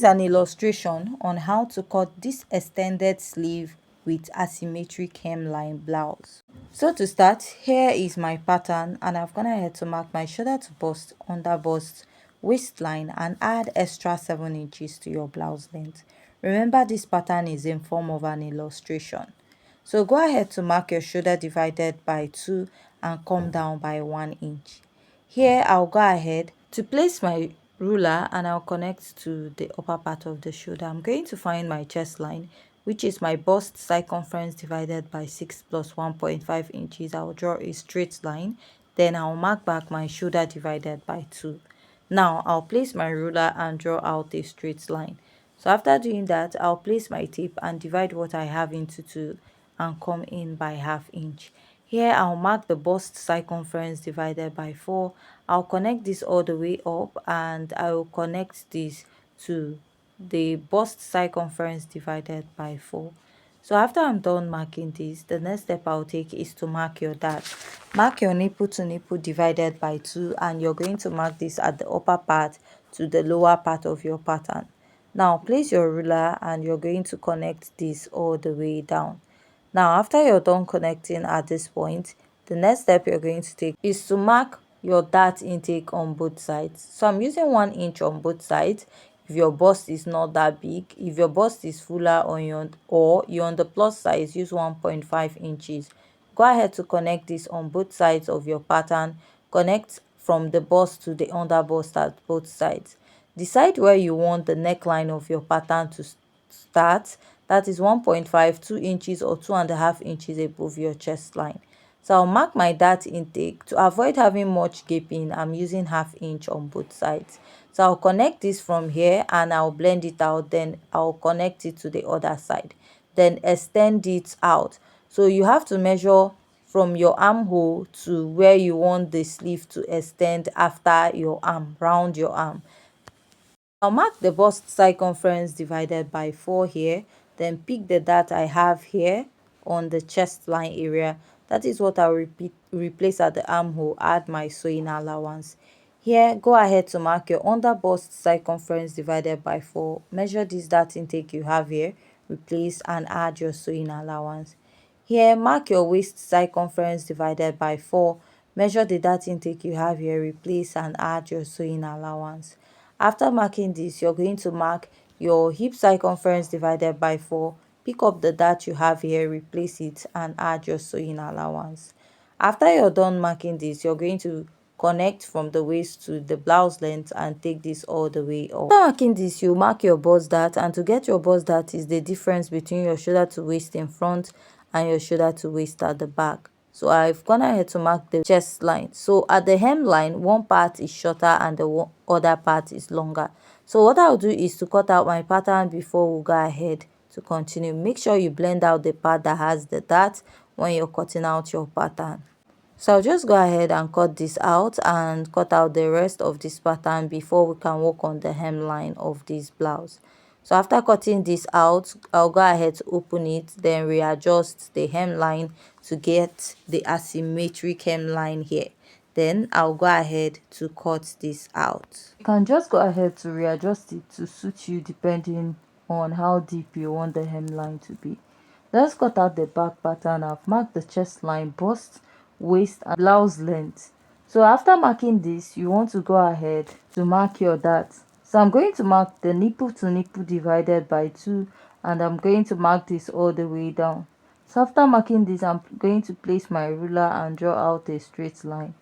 is an illustration on how to cut this extended sleeve with asymmetric hemline blouse. So to start, here is my pattern, and I've gone ahead to mark my shoulder to bust, under bust, waistline, and add extra 7 inches to your blouse length. Remember, this pattern is in form of an illustration. So go ahead to mark your shoulder divided by 2 and come down by 1 inch. Here I'll go ahead to place my ruler and I'll connect to the upper part of the shoulder. I'm going to find my chest line, which is my bust circumference divided by 6 plus 1.5 inches. I'll draw a straight line. Then I'll mark back my shoulder divided by 2. Now I'll place my ruler and draw out a straight line. So after doing that, I'll place my tape and divide what I have into 2 and come in by ½ inch. Here I'll mark the bust circumference divided by 4. I'll connect this all the way up and I will connect this to the bust circumference divided by 4. So after I'm done marking this, the next step I'll take is to mark your dart. Mark your nipple to nipple divided by 2, and you're going to mark this at the upper part to the lower part of your pattern. Now place your ruler and you're going to connect this all the way down. Now after you're done connecting at this point, the next step you're going to take is to mark your dart intake on both sides. So I'm using 1 inch on both sides. If your bust is not that big, if your bust is fuller on your, or you're on the plus size, use 1.5 inches. Go ahead to connect this on both sides of your pattern. Connect from the bust to the under bust at both sides. Decide where you want the neckline of your pattern to start. That is 1.5, 2 inches or 2.5 inches above your chest line. So I'll mark my dart intake. To avoid having much gaping, I'm using ½ inch on both sides. So I'll connect this from here and I'll blend it out. Then I'll connect it to the other side. Then extend it out. So you have to measure from your armhole to where you want the sleeve to extend after your arm, round your arm. I'll mark the bust circumference divided by 4 here, then pick the dart I have here on the chest line area. That is what I'll replace at the armhole, add my sewing allowance. Here, go ahead to mark your under bust circumference divided by 4. Measure this dart intake you have here, replace and add your sewing allowance. Here, mark your waist circumference divided by 4. Measure the dart intake you have here, replace and add your sewing allowance. After marking this, you're going to mark your hip circumference divided by 4. Pick up the dart you have here, replace it and add your sewing allowance. After you're done marking this, you're going to connect from the waist to the blouse length and take this all the way up. After marking this, you mark your bust dart, and to get your bust dart is the difference between your shoulder to waist in front and your shoulder to waist at the back. So I've gone ahead to mark the chest line. So at the hemline, one part is shorter and the other part is longer. So what I'll do is to cut out my pattern before we go ahead to continue. Make sure you blend out the part that has the dart when you're cutting out your pattern. So I'll just go ahead and cut this out and cut out the rest of this pattern before we can work on the hemline of this blouse. So after cutting this out, I'll go ahead to open it, then readjust the hemline to get the asymmetric hemline here. Then I'll go ahead to cut this out. You can just go ahead to readjust it to suit you depending on how deep you want the hemline to be. Let's cut out the back pattern. I've marked the chest line, bust, waist and blouse length. So after marking this, you want to go ahead to mark your dart. So I'm going to mark the nipple to nipple divided by 2, and I'm going to mark this all the way down. So after marking this, I'm going to place my ruler and draw out a straight line.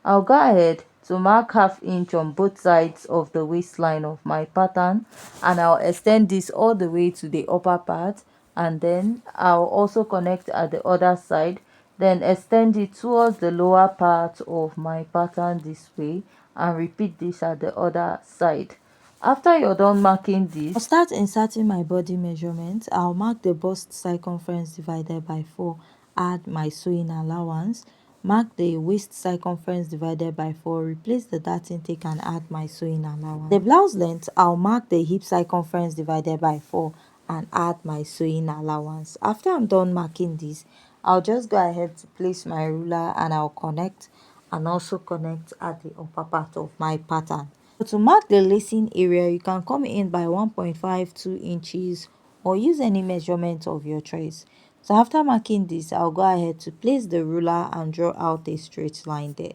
I'll go ahead to mark ½ inch on both sides of the waistline of my pattern, and I'll extend this all the way to the upper part, and then I'll also connect at the other side, then extend it towards the lower part of my pattern this way, and repeat this at the other side. After you're done marking this, I'll start inserting my body measurement. I'll mark the bust circumference divided by 4, add my sewing allowance. Mark the waist circumference divided by 4, replace the dart intake and add my sewing allowance. The blouse length, I'll mark the hip circumference divided by 4 and add my sewing allowance. After I'm done marking this, I'll just go ahead to place my ruler and I'll connect and also connect at the upper part of my pattern. So to mark the lacing area, you can come in by 1.52 inches or use any measurement of your choice. So after marking this, I'll go ahead to place the ruler and draw out a straight line there.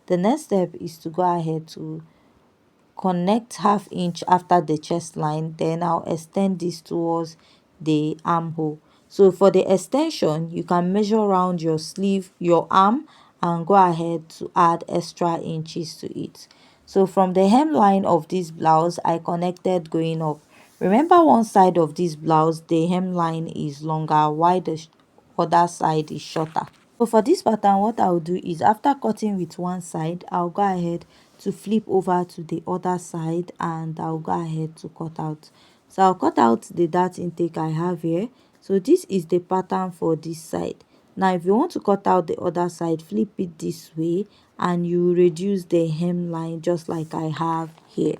The next step is to go ahead to connect half inch after the chest line, then I'll extend this towards the armhole. So for the extension, you can measure around your sleeve, your arm, and go ahead to add extra inches to it. So from the hemline of this blouse, I connected going up. Remember, one side of this blouse, the hemline is longer while the other side is shorter. So for this pattern, what I'll do is after cutting with one side, I'll go ahead to flip over to the other side and I'll go ahead to cut out. So I'll cut out the dart intake I have here. So this is the pattern for this side. Now if you want to cut out the other side, flip it this way and you reduce the hemline just like I have here.